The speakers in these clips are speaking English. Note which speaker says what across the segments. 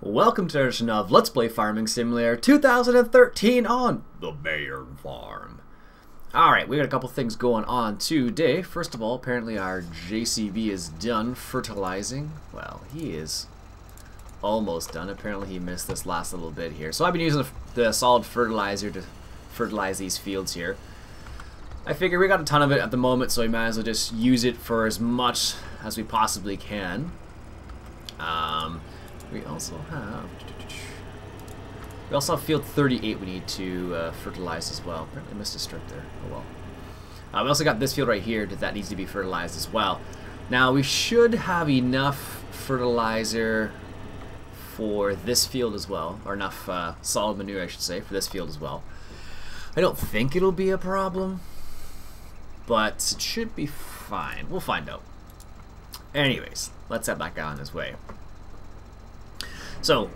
Speaker 1: Welcome to the edition of Let's Play Farming Simulator 2013 on the Bayern Farm. Alright, we got a couple things going on today. First of all, apparently our JCB is done fertilizing. Well, he is almost done. Apparently he missed this last little bit here. So I've been using the solid fertilizer to fertilize these fields here. I figure we got a ton of it at the moment, so we might as well just use it for as much as we possibly can. We also have field 38 we need to fertilize as well. Apparently I missed a strip there. Oh well. We also got this field right here that needs to be fertilized as well. Now we should have enough fertilizer for this field as well, or enough solid manure I should say for this field as well. I don't think it'll be a problem, but it should be fine. We'll find out. Anyways, let's have that guy on his way. So,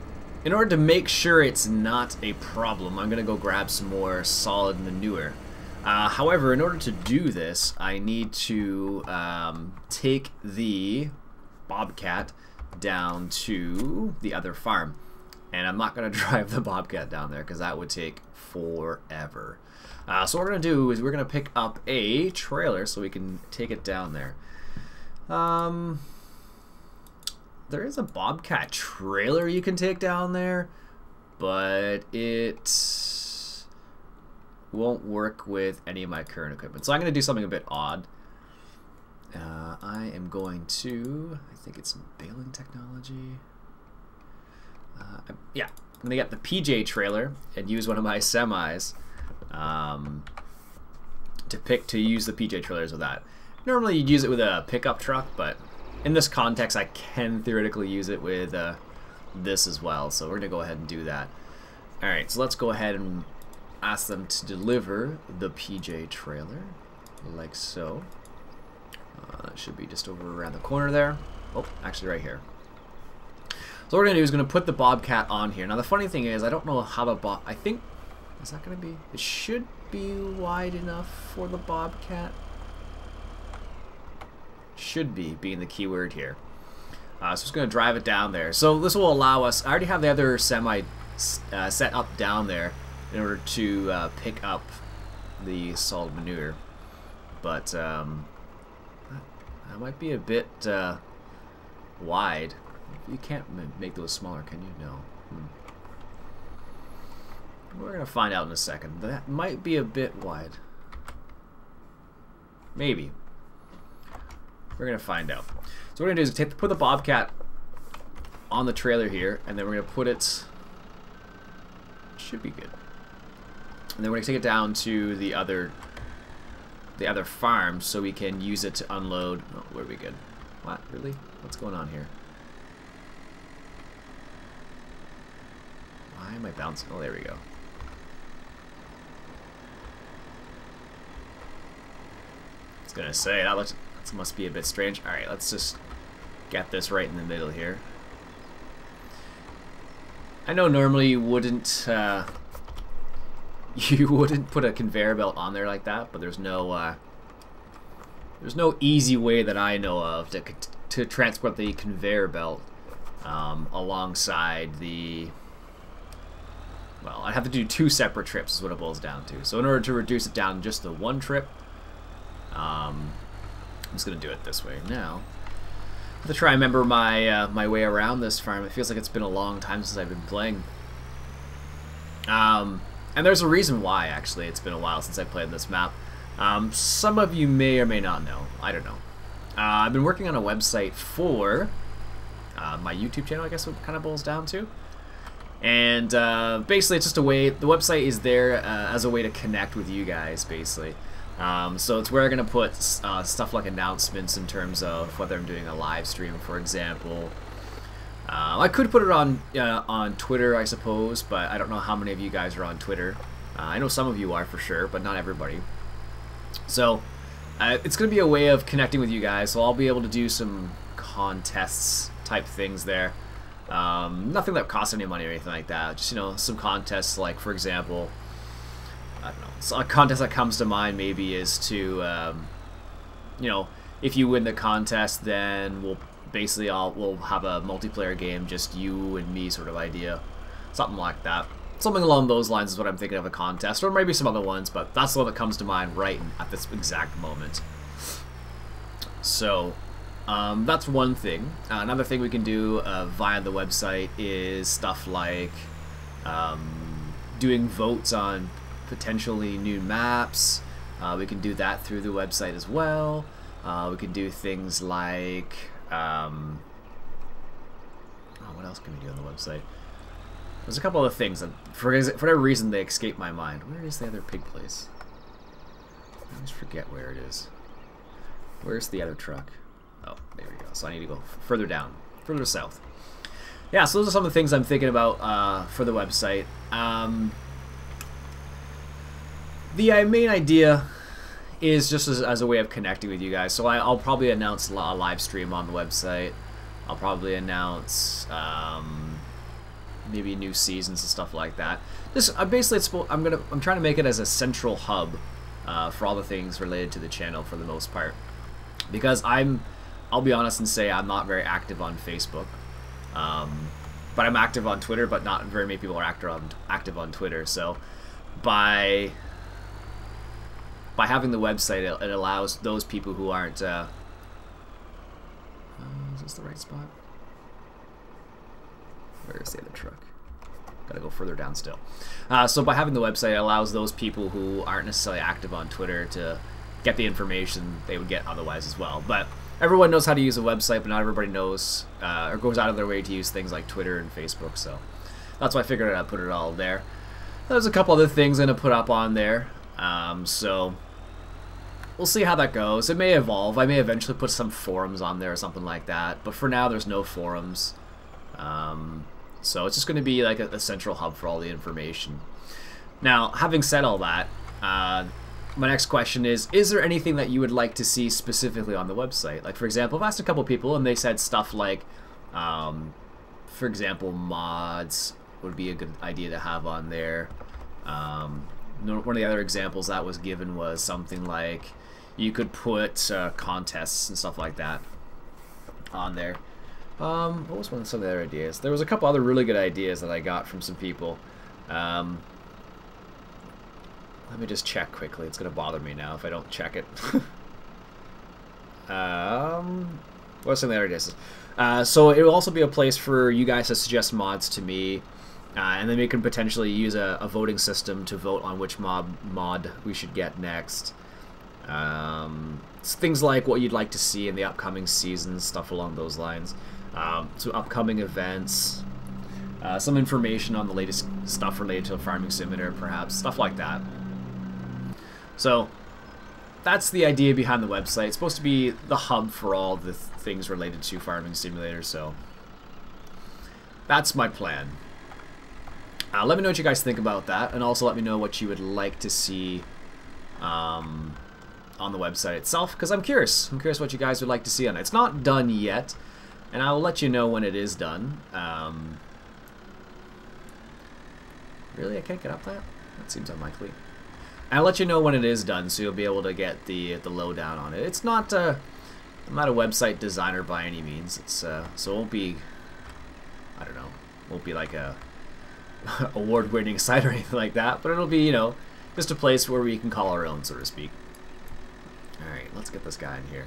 Speaker 1: in order to make sure it's not a problem, I'm going to go grab some more solid manure. However, in order to do this, I need to take the Bobcat down to the other farm. And I'm not going to drive the Bobcat down there because that would take forever. So what we're going to do is we're going to pick up a trailer so we can take it down there. There is a Bobcat trailer you can take down there, but it won't work with any of my current equipment. So I'm going to do something a bit odd. I am going to, I think it's baling technology. Yeah, I'm going to get the PJ trailer and use one of my semis to use the PJ trailers with that. Normally you'd use it with a pickup truck, but in this context, I can theoretically use it with this as well, so we're going to go ahead and do that. Alright, so let's go ahead and ask them to deliver the PJ trailer, like so. It should be just over around the corner there. Oh, actually right here. So what we're going to do is going to put the Bobcat on here. Now the funny thing is, I don't know how the I think, is that going to be, it should be wide enough for the Bobcat. Should be, being the keyword here. So I'm just going to drive it down there. So this will allow us, I already have the other semi set up down there in order to pick up the solid manure. But that might be a bit wide. You can't make those smaller, can you? No. We're going to find out in a second. That might be a bit wide. Maybe. We're going to find out. So what we're going to do is put the Bobcat on the trailer here, and then we're going to put it, should be good. And then we're going to take it down to the other farm so we can use it to unload. Oh, where are we good? What? Really? What's going on here? Why am I bouncing? Oh, there we go. I was going to say, that looks... This must be a bit strange. Alright, let's just get this right in the middle here. I know normally you wouldn't put a conveyor belt on there like that, but there's no easy way that I know of to transport the conveyor belt alongside the, well, I'd have to do two separate trips is what it boils down to. So in order to reduce it down to just the one trip, I'm just going to do it this way. Now, I have to try and remember my way around this farm. It feels like it's been a long time since I've been playing. And there's a reason why, actually. It's been a while since I played this map. Some of you may or may not know. I don't know. I've been working on a website for my YouTube channel, I guess what it kind of boils down to. And basically, it's just a way, the website is there as a way to connect with you guys, basically. So it's where I'm going to put stuff like announcements in terms of whether I'm doing a live stream, for example. I could put it on Twitter, I suppose, but I don't know how many of you guys are on Twitter. I know some of you are for sure, but not everybody. So it's going to be a way of connecting with you guys, so I'll be able to do some contests type things there. Nothing that costs any money or anything like that. Just, you know, some contests like, for example, I don't know. So a contest that comes to mind maybe is to, you know, if you win the contest, then basically we'll have a multiplayer game, just you and me sort of idea. Something like that. Something along those lines is what I'm thinking of a contest, or maybe some other ones, but that's the one that comes to mind right at this exact moment. So, that's one thing. Another thing we can do via the website is stuff like doing votes on potentially new maps. We can do that through the website as well. We can do things like... what else can we do on the website? There's a couple other things that, for whatever reason, they escape my mind. Where is the other pig place? I always forget where it is. Where's the other truck? Oh, there we go. So I need to go further down, further south. Yeah, so those are some of the things I'm thinking about for the website. The main idea is just as a way of connecting with you guys. So I'll probably announce a live stream on the website. I'll probably announce maybe new seasons and stuff like that. Just basically, I'm trying to make it as a central hub for all the things related to the channel for the most part. Because I'll be honest and say I'm not very active on Facebook, but I'm active on Twitter. But not very many people are active on Twitter. So by having the website, it allows those people who aren't. Is this the right spot? Where's the other truck? Gotta go further down still. So by having the website, it allows those people who aren't necessarily active on Twitter to get the information they would get otherwise as well. But everyone knows how to use a website, but not everybody knows or goes out of their way to use things like Twitter and Facebook. So that's why I figured I'd put it all there. There's a couple other things I'm gonna put up on there. So we'll see how that goes. It may evolve. I may eventually put some forums on there or something like that. But for now, there's no forums. So it's just going to be like a central hub for all the information. Now, having said all that, my next question is there anything that you would like to see specifically on the website? Like, for example, I've asked a couple people and they said stuff like, for example, mods would be a good idea to have on there. One of the other examples that was given was something like you could put contests and stuff like that on there. What was some of the other ideas? There was a couple other really good ideas that I got from some people. Let me just check quickly. It's going to bother me now if I don't check it. What's some of the other ideas? So it will also be a place for you guys to suggest mods to me. And then we can potentially use a voting system to vote on which mod we should get next. Things like what you'd like to see in the upcoming seasons, stuff along those lines. So upcoming events, some information on the latest stuff related to a farming simulator, perhaps, stuff like that. So that's the idea behind the website. It's supposed to be the hub for all the things related to farming simulator, so that's my plan. Let me know what you guys think about that, and also let me know what you would like to see on the website itself, because I'm curious. I'm curious what you guys would like to see on it. It's not done yet, and I'll let you know when it is done. Really? I can't get up that? That seems unlikely. I'll let you know when it is done, so you'll be able to get the lowdown on it. It's not I'm not a website designer by any means. It's so it won't be, I don't know, won't be like a award-winning site or anything like that, but it'll be, you know, just a place where we can call our own, so to speak. Alright, let's get this guy in here.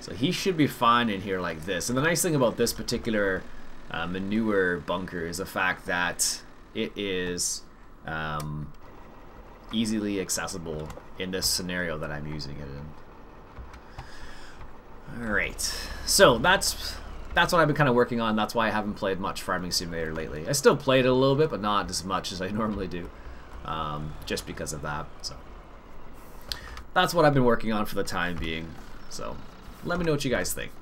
Speaker 1: So he should be fine in here like this. And the nice thing about this particular manure bunker is the fact that it is easily accessible in this scenario that I'm using it in. Alright, so that's what I've been kind of working on. That's why I haven't played much Farming Simulator lately. I still played it a little bit, but not as much as I normally do, just because of that. So that's what I've been working on for the time being. So let me know what you guys think.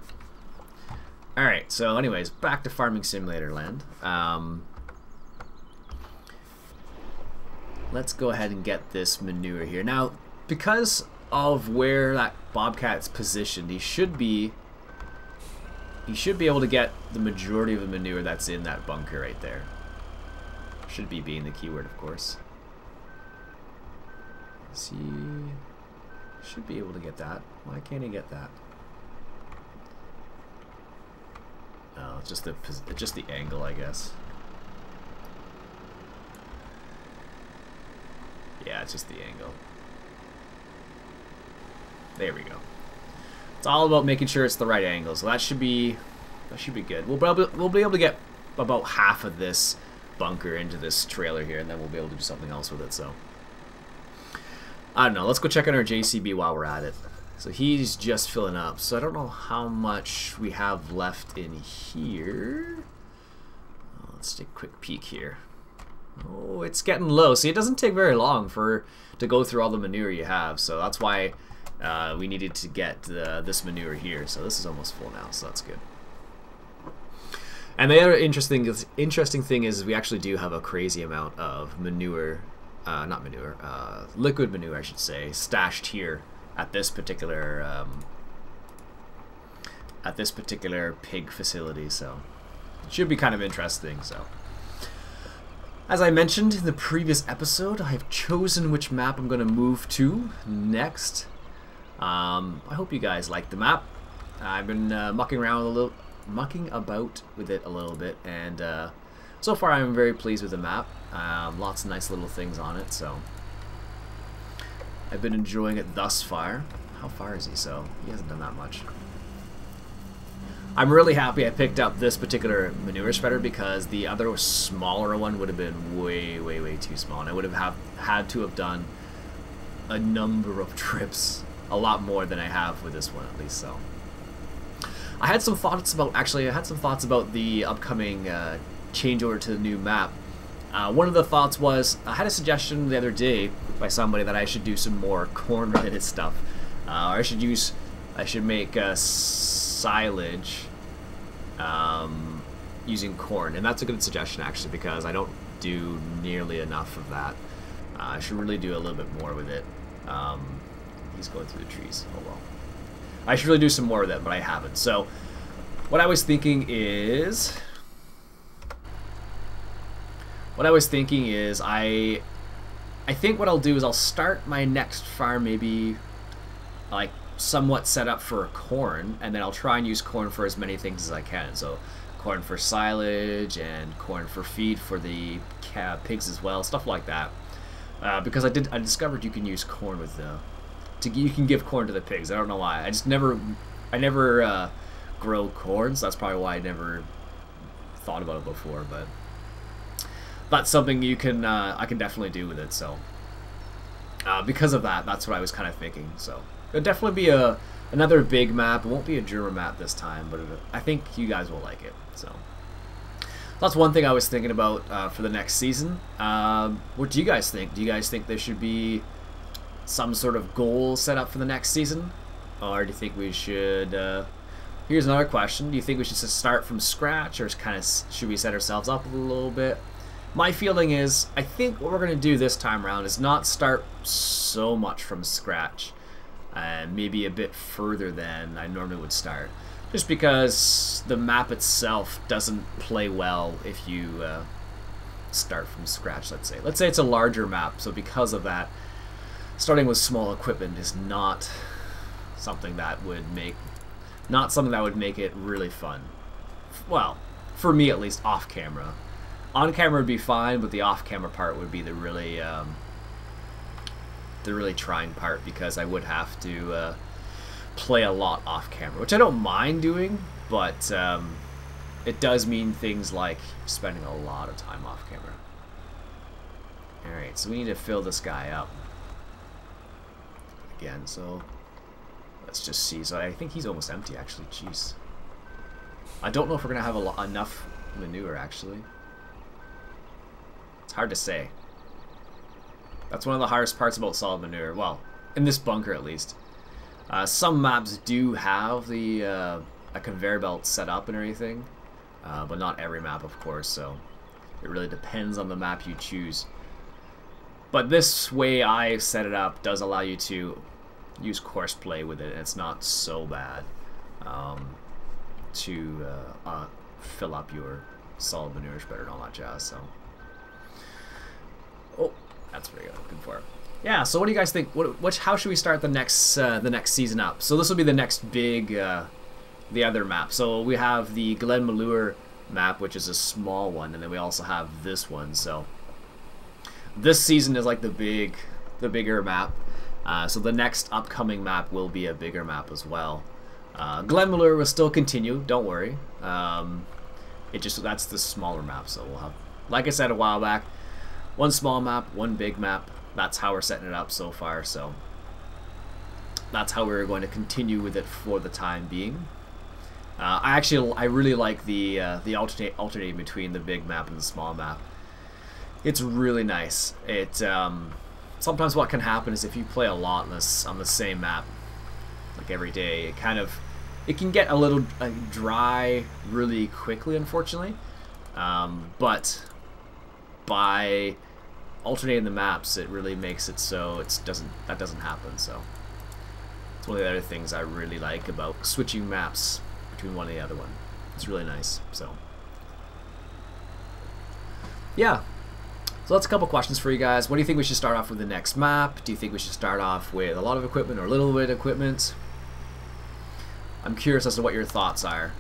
Speaker 1: Alright, so anyways, back to Farming Simulator land. Let's go ahead and get this manure here. Now, because of where that Bobcat's positioned, he should be able to get the majority of the manure that's in that bunker right there. Should be being the keyword, of course. He should be able to get that. Why can't he get that? it's just the angle, I guess. Yeah, it's just the angle. There we go. It's all about making sure it's the right angle, so that should be good. We'll be able to get about half of this bunker into this trailer here, and then we'll be able to do something else with it. So I don't know. Let's go check on our JCB while we're at it. So he's just filling up. So I don't know how much we have left in here. Let's take a quick peek here. Oh, it's getting low. See, it doesn't take very long to go through all the manure you have. So that's why we needed to get this manure here. So this is almost full now, so that's good. And the other interesting thing is we actually do have a crazy amount of manure, not manure, liquid manure, I should say, stashed here at this particular pig facility. So it should be kind of interesting. So, as I mentioned in the previous episode, I have chosen which map I'm going to move to next. I hope you guys like the map. I've been mucking about with it a little bit, and so far I'm very pleased with the map. Lots of nice little things on it, so I've been enjoying it thus far. How far is he? So he hasn't done that much. I'm really happy I picked up this particular manure spreader because the other smaller one would have been way too small, and I would have had to have done a number of trips, a lot more than I have with this one at least. So I had some thoughts about the upcoming changeover to the new map. One of the thoughts was, I had a suggestion the other day by somebody that I should do some more corn related stuff. I should make silage using corn, and that's a good suggestion actually, because I don't do nearly enough of that. I should really do a little bit more with it. He's going through the trees. Oh well. I should really do some more with it, but I haven't. So what I was thinking is I think what I'll do is I'll start my next farm maybe like somewhat set up for corn, and then I'll try and use corn for as many things as I can. So corn for silage and corn for feed for the pigs as well, stuff like that. Because I discovered you can use corn with you can give corn to the pigs. I don't know why. I never grow corn, so that's probably why I never thought about it before. But that's something you can I can definitely do with it. So because of that, that's what I was kind of thinking. So it'll definitely be another big map. It won't be a German map this time, but I think you guys will like it. So that's one thing I was thinking about for the next season. What do you guys think? Do you guys think there should be some sort of goal set up for the next season, or do you think we should? Here's another question: do you think we should just start from scratch, or should we set ourselves up a little bit? My feeling is, I think what we're going to do this time around is not start so much from scratch, and maybe a bit further than I normally would start, just because the map itself doesn't play well if you start from scratch. Let's say it's a larger map, so because of that, starting with small equipment is not something that would make it really fun. Well, for me at least, off camera. On camera would be fine, but the off camera part would be the really trying part, because I would have to play a lot off camera, which I don't mind doing, but it does mean things like spending a lot of time off camera. Alright, so we need to fill this guy up again, so let's just see. So I think he's almost empty actually. Jeez, I don't know if we're gonna have enough manure actually. It's hard to say. That's one of the hardest parts about solid manure, well, in this bunker at least. Some maps do have a conveyor belt set up and everything, but not every map, of course, so it really depends on the map you choose. But this way I set it up does allow you to use course play with it, and it's not so bad to fill up your solid manure spreader and all that jazz. So, oh, that's what I'm looking for. Yeah. So, what do you guys think? How should we start the next season up? So this will be the next big the other map. So we have the Manure map, which is a small one, and then we also have this one. So this season is like the bigger map. So the next upcoming map will be a bigger map as well. Manure will still continue, don't worry. That's the smaller map, so we'll have, like I said a while back, one small map, one big map. That's how we're setting it up so far, so that's how we're going to continue with it for the time being. I really like the alternating between the big map and the small map. It's really nice. Sometimes what can happen is if you play a lot on the same map, like every day, it can get a little dry really quickly, unfortunately. But by alternating the maps, it really makes it so that doesn't happen. So it's one of the other things I really like about switching maps between one and the other one. It's really nice. So yeah. So that's a couple questions for you guys. What do you think we should start off with the next map? Do you think we should start off with a lot of equipment or a little bit of equipment? I'm curious as to what your thoughts are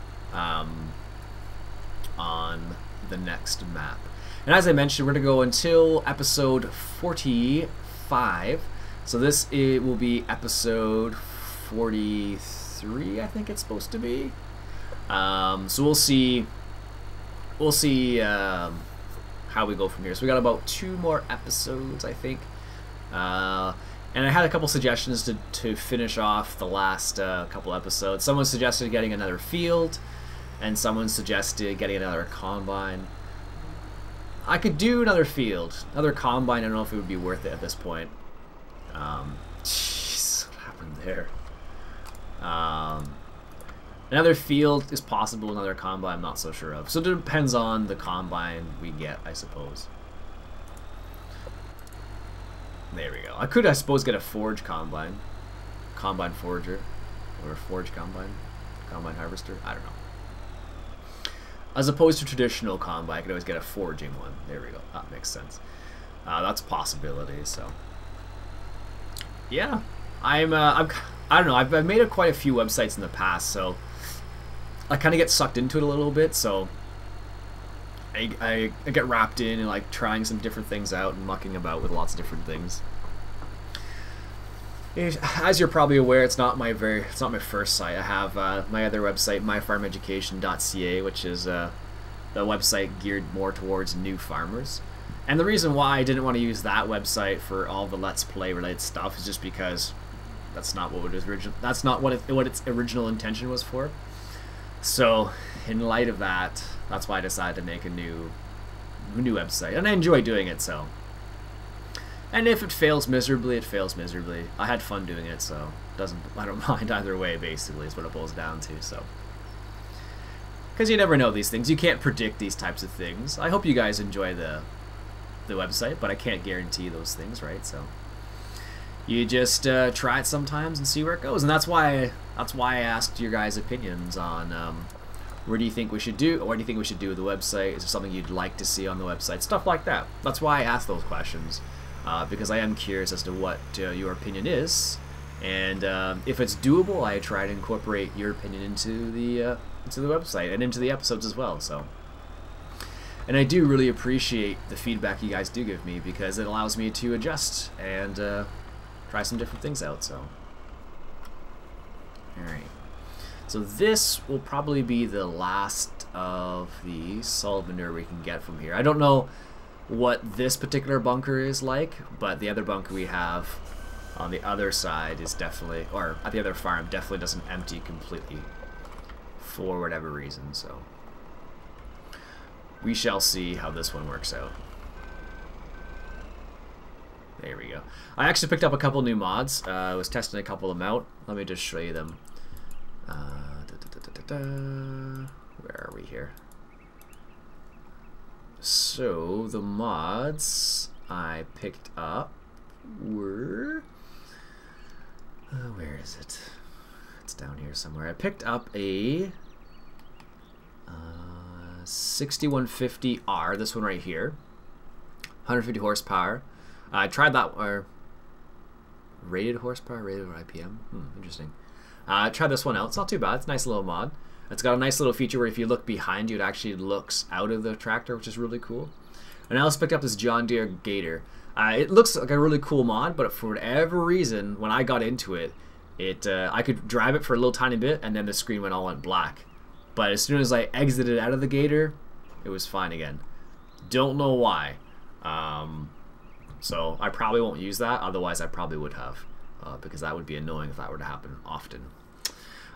Speaker 1: on the next map. And as I mentioned, we're going to go until episode 45. So it will be episode 43, I think it's supposed to be. So we'll see how we go from here. So we got about 2 more episodes, I think. And I had a couple suggestions to finish off the last couple episodes. Someone suggested getting another field, and someone suggested getting another combine. I could do another field. Another combine, I don't know if it would be worth it at this point. Jeez, what happened there? Another field is possible, another combine I'm not so sure of. So it depends on the combine we get, I suppose. There we go. I could, I suppose, get a forge combine. Combine forger. Or a forge combine. Combine harvester. I don't know. As opposed to traditional combine, I could always get a forging one. There we go. That makes sense. That's a possibility, so. Yeah. I don't know. I've made quite a few websites in the past, so I kind of get sucked into it a little bit, so I get wrapped in and like trying some different things out and mucking about with lots of different things. As you're probably aware, it's not my first site. I have my other website, myfarmeducation.ca, which is the website geared more towards new farmers. And the reason why I didn't want to use that website for all the Let's Play related stuff is just because that's not what its original intention was for. So, in light of that, that's why I decided to make a new website, and I enjoy doing it. So, and if it fails miserably, it fails miserably. I had fun doing it, so I don't mind either way. Basically, is what it boils down to. So, because you never know these things, you can't predict these types of things. I hope you guys enjoy the website, but I can't guarantee those things, right? So, you just try it sometimes and see where it goes, and that's why I asked your guys' opinions on where do you think we should do, or what do you think we should do with the website? Is there something you'd like to see on the website? Stuff like that. That's why I asked those questions, because I am curious as to what your opinion is, and if it's doable, I try to incorporate your opinion into the website and into the episodes as well. So, and I do really appreciate the feedback you guys do give me, because it allows me to adjust and try some different things out. So, alright. So this will probably be the last of the solid manure we can get from here. I don't know what this particular bunker is like, but the other bunker we have on the other side is definitely, or at the other farm, definitely doesn't empty completely for whatever reason. So we shall see how this one works out. There we go. I actually picked up a couple new mods. I was testing a couple of them out. Let me just show you them. Where are we here? So the mods I picked up were where is it? It's down here somewhere. I picked up a 6150R, this one right here, 150 horsepower. I tried that, or rated horsepower, rated or IPM. Interesting. Try this one out. It's not too bad. It's a nice little mod. It's got a nice little feature where if you look behind you, it actually looks out of the tractor, which is really cool. And I also picked up this John Deere Gator. It looks like a really cool mod, but for whatever reason, when I got into it, I could drive it for a little tiny bit, and then the screen went black. But as soon as I exited out of the Gator, it was fine again. Don't know why. So I probably won't use that. Otherwise, I probably would have, because that would be annoying if that were to happen often.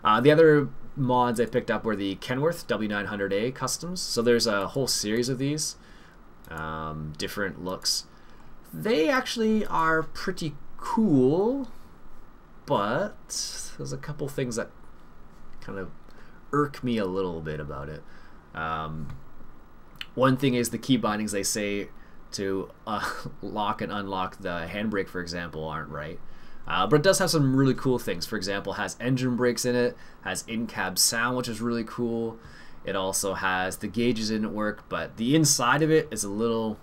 Speaker 1: The other mods I picked up were the Kenworth W900A customs. So there's a whole series of these, different looks. They actually are pretty cool, but there's a couple things that kind of irk me a little bit about it. One thing is the key bindings they say to lock and unlock the handbrake, for example, aren't right. But it does have some really cool things. For example, it has engine brakes in it, has in-cab sound, which is really cool. It also has the gauges didn't work, but the inside of it is a little,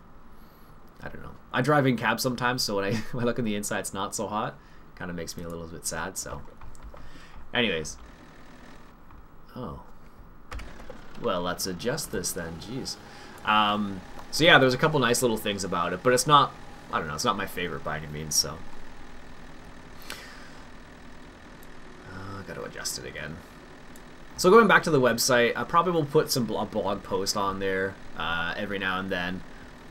Speaker 1: I don't know. I drive in cab sometimes, so when I look on the inside, it's not so hot. Kind of makes me a little bit sad. So, anyways, oh, well, let's adjust this then. Jeez. So yeah, there's a couple nice little things about it, but it's not, I don't know, it's not my favorite by any means. So, got to adjust it again. So going back to the website, I probably will put some blog post on there every now and then.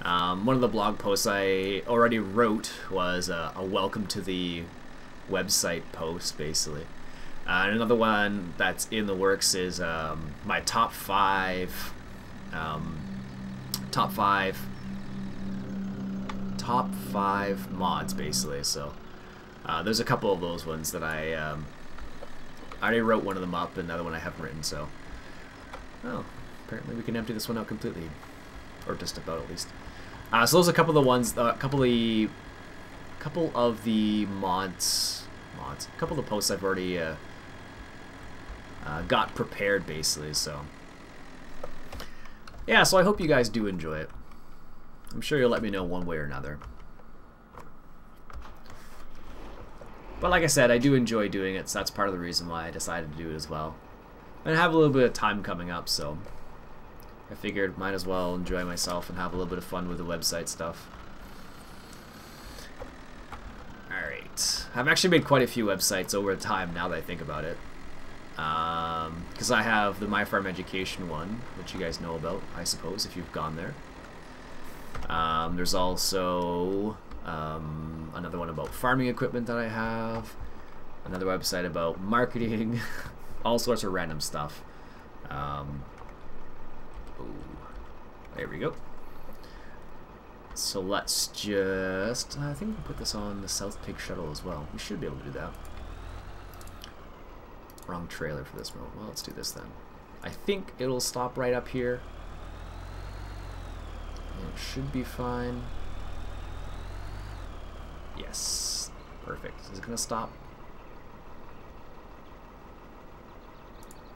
Speaker 1: One of the blog posts I already wrote was a welcome to the website post, basically. And another one that's in the works is my top five mods, basically. So there's a couple of those ones that I already wrote one of them up, and the other one I haven't written. So, oh, apparently we can empty this one out completely, or just about at least. So those are a couple of the ones, a couple of the posts I've already got prepared, basically. So, yeah. So I hope you guys do enjoy it. I'm sure you'll let me know one way or another. But like I said, I do enjoy doing it, so that's part of the reason why I decided to do it as well. And I have a little bit of time coming up, so I figured might as well enjoy myself and have a little bit of fun with the website stuff. Alright. I've actually made quite a few websites over time now that I think about it. Because I have the My Farm Education one, which you guys know about, I suppose, if you've gone there. There's also another one about farming equipment that I have, another website about marketing, all sorts of random stuff. There we go. So let's just, I think we can put this on the South Pig Shuttle as well. We should be able to do that. Wrong trailer for this mode. Well, let's do this then. I think it'll stop right up here. It should be fine. Yes. Perfect. Is it going to stop?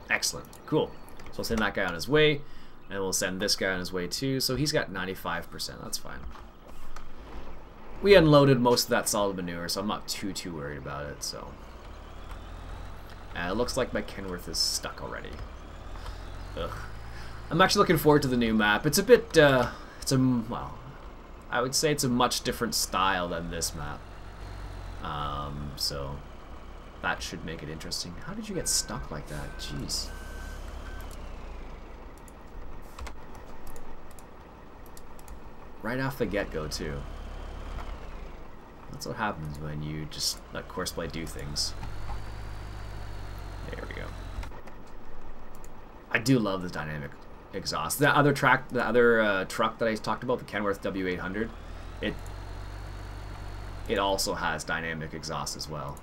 Speaker 1: Excellent. Cool. So we'll send that guy on his way, and we'll send this guy on his way too. So he's got 95%. That's fine. We unloaded most of that solid manure, so I'm not too worried about it. So it looks like my Kenworth is stuck already. Ugh. I'm actually looking forward to the new map. It's a bit, well, I would say it's a much different style than this map. So that should make it interesting. How did you get stuck like that? Jeez. Right off the get-go, too. That's what happens when you just let Courseplay do things. There we go. I do love this dynamic exhaust. The other truck that I talked about, the Kenworth W800, it also has dynamic exhaust as well.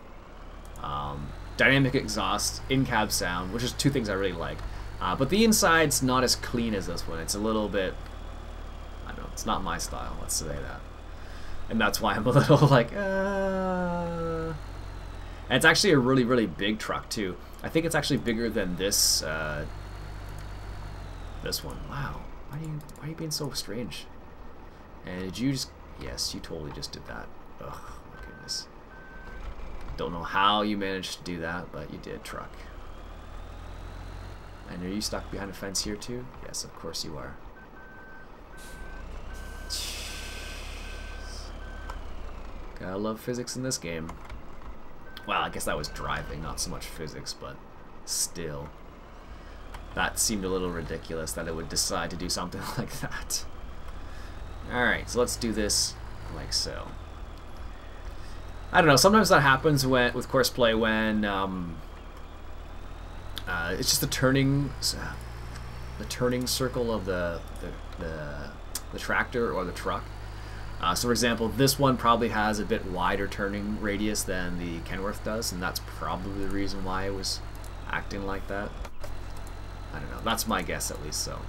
Speaker 1: Dynamic exhaust, in-cab sound, which is two things I really like. But the inside's not as clean as this one. It's a little bit, I don't know, it's not my style, let's say that. And that's why I'm a little like, And it's actually a really big truck too. I think it's actually bigger than this this one. Wow. Why are you being so strange? And did you just, yes, you totally just did that. Ugh, my goodness. Don't know how you managed to do that, but you did, truck. And are you stuck behind a fence here too? Yes, of course you are. Gotta love physics in this game. Well, I guess that was driving, not so much physics, but still. That seemed a little ridiculous that it would decide to do something like that. Alright, so let's do this like so. I don't know, sometimes that happens with courseplay when it's just the turning circle of the tractor or the truck. So for example, this one probably has a bit wider turning radius than the Kenworth does, and that's probably the reason why it was acting like that. I don't know, that's my guess at least. So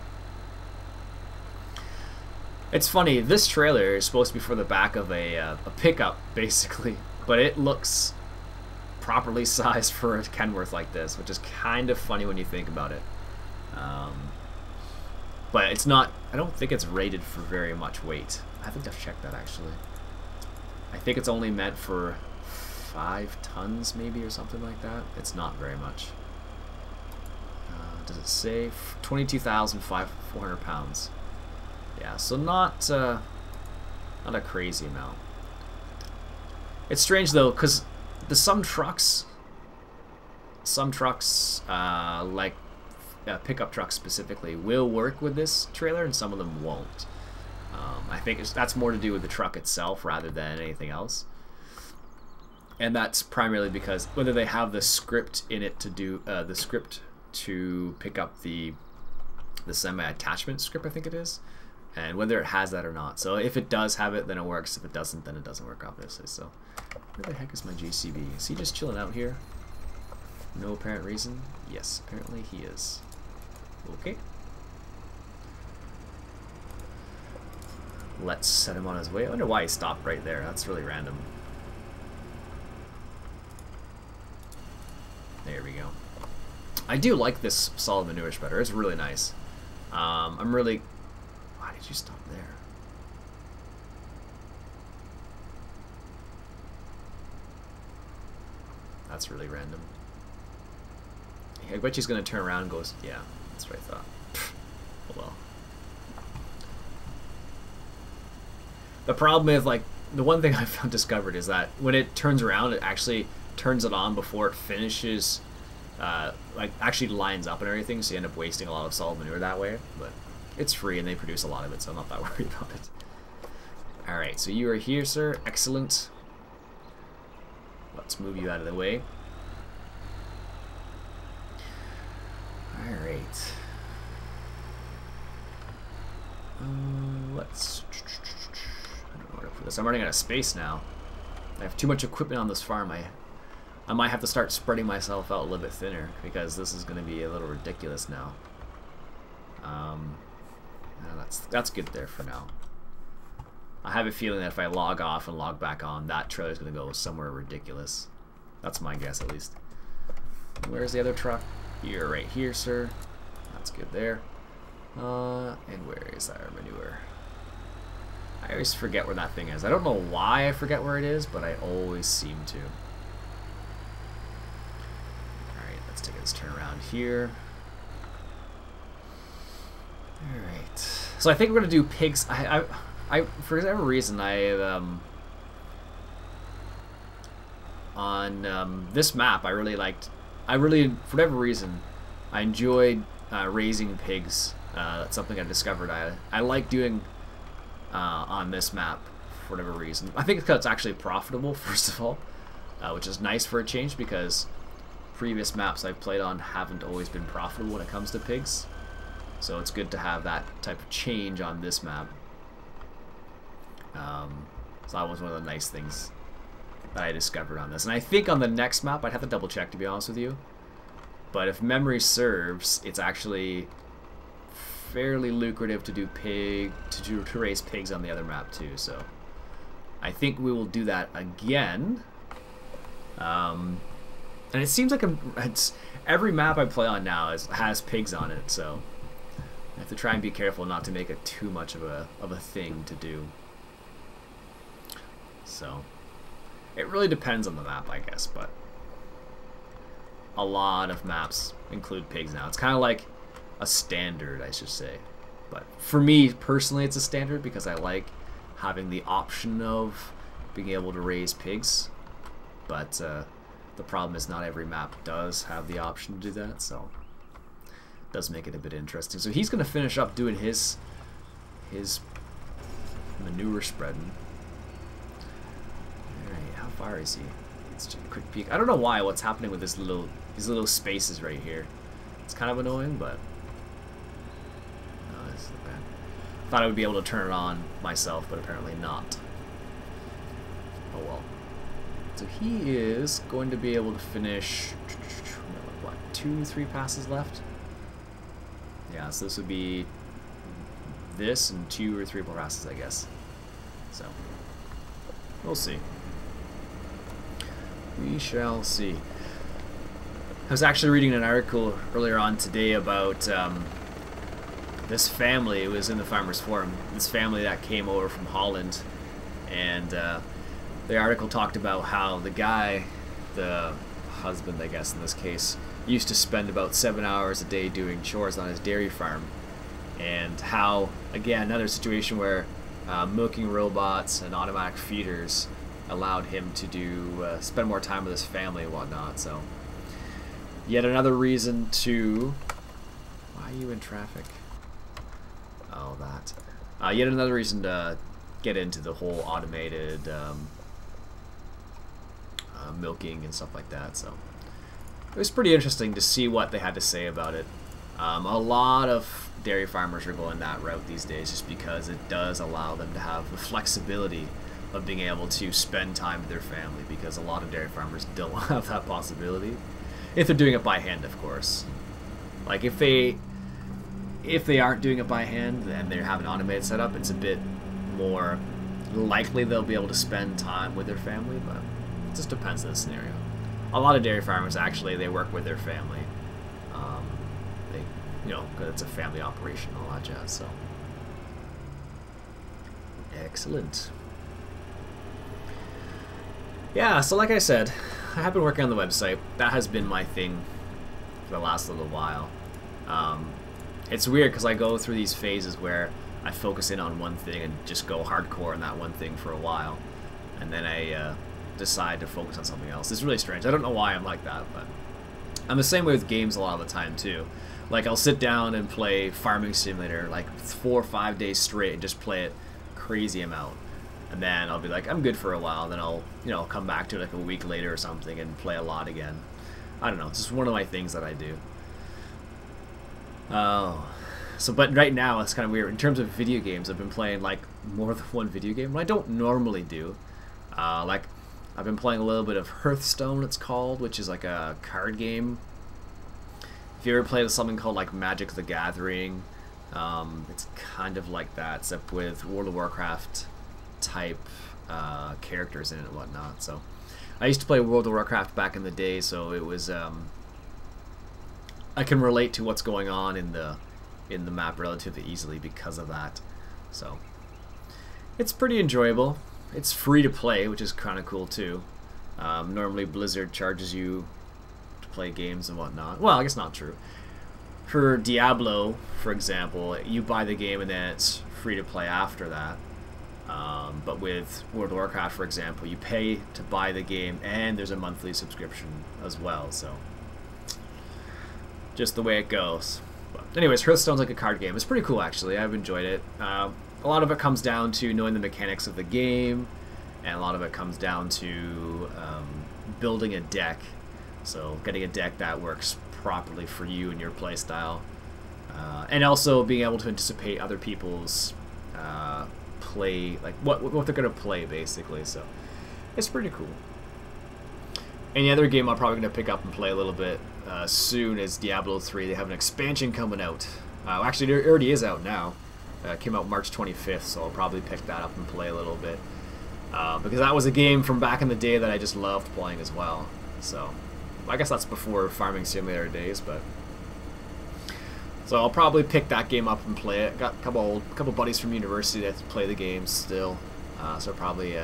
Speaker 1: it's funny, this trailer is supposed to be for the back of a pickup basically, but it looks properly sized for a Kenworth like this, which is kind of funny when you think about it. But it's not, I don't think it's rated for very much weight. I think I've checked that actually. I think it's only meant for 5 tons maybe or something like that. It's not very much. Does it say 22,400 pounds? Yeah, so not a crazy amount. It's strange though, because some trucks like pickup trucks specifically will work with this trailer and some of them won't. I think that's more to do with the truck itself rather than anything else, and that's primarily because whether they have the script in it to do the script to pick up the semi-attachment script, I think it is, and whether it has that or not. So if it does have it, then it works. If it doesn't, then it doesn't work, obviously. So where the heck is my JCB? Is he just chilling out here? No apparent reason? Yes, apparently he is. Okay. Let's set him on his way. I wonder why he stopped right there. That's really random. There we go. I do like this solid manure spreader. It's really nice. I'm really... Why did you stop there? That's really random. I bet she's going to turn around and goes, yeah, that's what I thought. Oh well. The problem is, like, the one thing I've discovered is that when it turns around, it actually turns it on before it finishes, like, actually lines up and everything, so you end up wasting a lot of solid manure that way. But it's free and they produce a lot of it, so I'm not that worried about it. Alright, so you are here, sir. Excellent. Let's move you out of the way. Alright. Let's... I don't know where to put this. I'm running out of space now. I have too much equipment on this farm. I might have to start spreading myself out a little bit thinner because this is going to be a little ridiculous now. That's good there for now. I have a feeling that if I log off and log back on, that trailer's going to go somewhere ridiculous. That's my guess, at least. Where's the other truck? You're right here, sir. That's good there. And where is our manure? I always forget where that thing is. I don't know why I forget where it is, but I always seem to. Alright, let's take this turn around here. Alright. So I think we're going to do pigs. I for whatever reason, on this map, for whatever reason, I enjoyed raising pigs. That's something I discovered I like doing on this map for whatever reason. I think it's because it's actually profitable, first of all, which is nice for a change because previous maps I've played on haven't always been profitable when it comes to pigs. So it's good to have that type of change on this map. So that was one of the nice things that I discovered on this. And I think on the next map, I'd have to double check to be honest with you, but if memory serves, it's actually fairly lucrative to do to raise pigs on the other map too. So I think we will do that again. And it seems like every map I play on now has pigs on it, so I have to try and be careful not to make it too much of a thing to do. So It really depends on the map, I guess, but a lot of maps include pigs now. It's kind of like a standard, I should say. But for me, personally, it's a standard because I like having the option of being able to raise pigs. But the problem is not every map does have the option to do that, so it does make it a bit interesting. So he's going to finish up doing his manure spreading. Alright, how far is he? Let's take a quick peek. I don't know what's happening with these little spaces right here. It's kind of annoying, but no, this is bad. Thought I would be able to turn it on myself, but apparently not. Oh well. So he is going to be able to finish, what, 2-3 passes left? Yeah, so this would be this and 2 or 3 more passes, I guess. So we'll see. We shall see. I was actually reading an article earlier on today about this family. It was in the Farmers Forum. This family that came over from Holland, and the article talked about how the guy, the husband, I guess in this case, used to spend about 7 hours a day doing chores on his dairy farm, and how, again, another situation where milking robots and automatic feeders allowed him to do spend more time with his family and whatnot. So yet another reason to... Why are you in traffic? Oh, that. Yet another reason to get into the whole automated milking and stuff like that. So it was pretty interesting to see what they had to say about it. A lot of dairy farmers are going that route these days just because it does allow them to have the flexibility of being able to spend time with their family, because a lot of dairy farmers don't have that possibility if they're doing it by hand, of course. Like if they aren't doing it by hand and they have an automated setup, it's a bit more likely they'll be able to spend time with their family, but it just depends on the scenario. A lot of dairy farmers, actually, they work with their family. Because it's a family operation and all that jazz, so. Excellent. Yeah, so like I said, I have been working on the website. That has been my thing for the last little while. It's weird because I go through these phases where I focus in on one thing and just go hardcore on that one thing for a while, and then I decide to focus on something else. It's really strange. I don't know why I'm like that, but I'm the same way with games a lot of the time too. Like I'll sit down and play Farming Simulator like 4 or 5 days straight and just play it crazy amount, and then I'll be like, I'm good for a while. Then I'll come back to it like a week later or something and play a lot again. I don't know. It's just one of my things that I do. But right now it's kind of weird. In terms of video games, I've been playing like more than one video game, what I don't normally do. Like I've been playing a little bit of Hearthstone, it's called, which is like a card game. If you ever played something called like Magic the Gathering, it's kind of like that, except with World of Warcraft type characters in it and whatnot. So I used to play World of Warcraft back in the day, so it was I can relate to what's going on in the map relatively easily because of that. So it's pretty enjoyable. It's free to play, which is kind of cool too. Normally Blizzard charges you to play games and whatnot. Well, I guess not true. For Diablo, for example, you buy the game and then it's free to play after that. But with World of Warcraft, for example, you pay to buy the game and there's a monthly subscription as well. So just the way it goes. But anyways, Hearthstone's like a card game. It's pretty cool, actually. I've enjoyed it. A lot of it comes down to knowing the mechanics of the game, and a lot of it comes down to building a deck. So getting a deck that works properly for you and your play style, and also being able to anticipate other people's play, like what they're going to play, basically. So it's pretty cool. And the other game I'm probably going to pick up and play a little bit soon is Diablo 3. They have an expansion coming out. Actually, it already is out now. It came out March 25th, so I'll probably pick that up and play a little bit. Because that was a game from back in the day that I just loved playing as well. So I guess that's before Farming Simulator days, but... So I'll probably pick that game up and play it. Got a couple buddies from university that play the game still. So I'll probably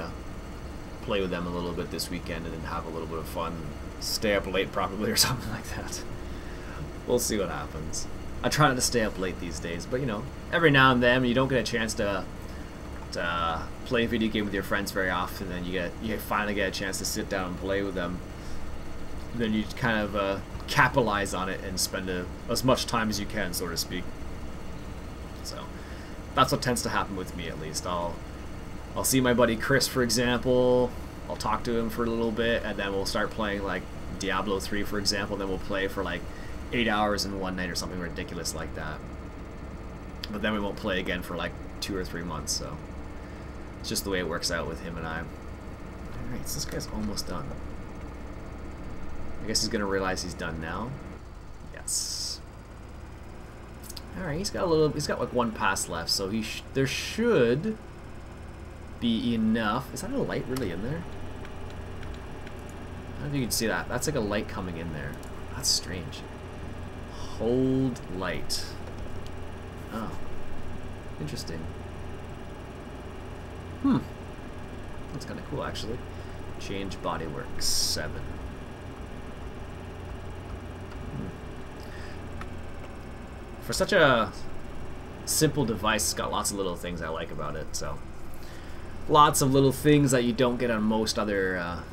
Speaker 1: play with them a little bit this weekend and then have a little bit of fun, stay up late probably or something like that. We'll see what happens. I try not to stay up late these days, but you know, every now and then when you don't get a chance to play a video game with your friends very often, then you finally get a chance to sit down and play with them. Then you kind of capitalize on it and spend as much time as you can, so to speak. So that's what tends to happen with me, at least. I'll see my buddy Chris, for example. I'll talk to him for a little bit, and then we'll start playing like Diablo 3, for example. Then we'll play for like 8 hours in one night or something ridiculous like that. But then we won't play again for like 2 or 3 months. So it's just the way it works out with him and I. Alright, so this guy's almost done. I guess he's gonna realize he's done now. Yes. Alright, he's got like one pass left, so there should be enough. Is that a light really in there? I don't know if you can see that. That's like a light coming in there. That's strange. Hold light. Oh. Interesting. That's kind of cool, actually. Change bodywork 7. For such a simple device, it's got lots of little things I like about it. So, lots of little things that you don't get on most other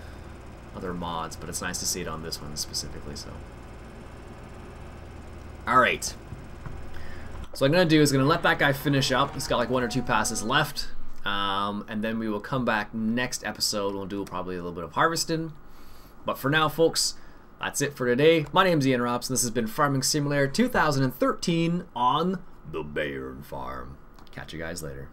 Speaker 1: mods, but it's nice to see it on this one specifically. So, all right. So what I'm gonna do is gonna let that guy finish up. He's got like 1 or 2 passes left, and then we will come back next episode. We'll do probably a little bit of harvesting. But for now, folks, that's it for today. My name's Iain Robson. This has been Farming Simulator 2013 on the Bayern Farm. Catch you guys later.